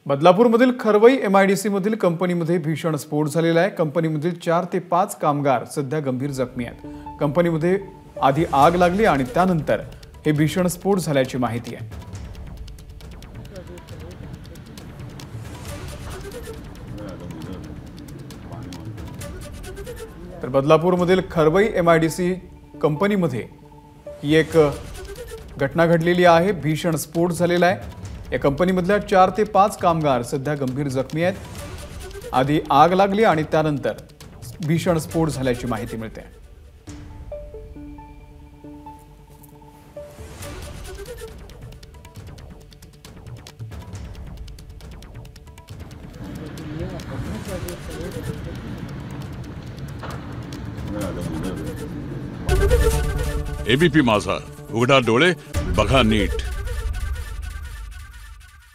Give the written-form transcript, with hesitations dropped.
बदलापूरमधील Kharwai MIDC मधील कंपनीमध्ये भीषण स्फोट झालेला आहे। कंपनीमधील 4 ते 5 कामगार सध्या गंभीर जखमी आहेत। कंपनीमध्ये आधी आग लागली आणि त्यानंतर हे भीषण स्फोट झाल्याची माहिती आहे। तर बदलापूरमधील खरवई MIDC कंपनीमध्ये ही एक घटना घडलेली आहे। भीषण स्फोट झालेला आहे। या कंपनीमधल्या 4 ते 5 कामगार सध्या गंभीर जखमी आहेत। आधी आग लागली आणि त्यानंतर भीषण स्फोट झाल्याची माहिती मिळते। ABP माझा, उघडा डोळे बघा नीट।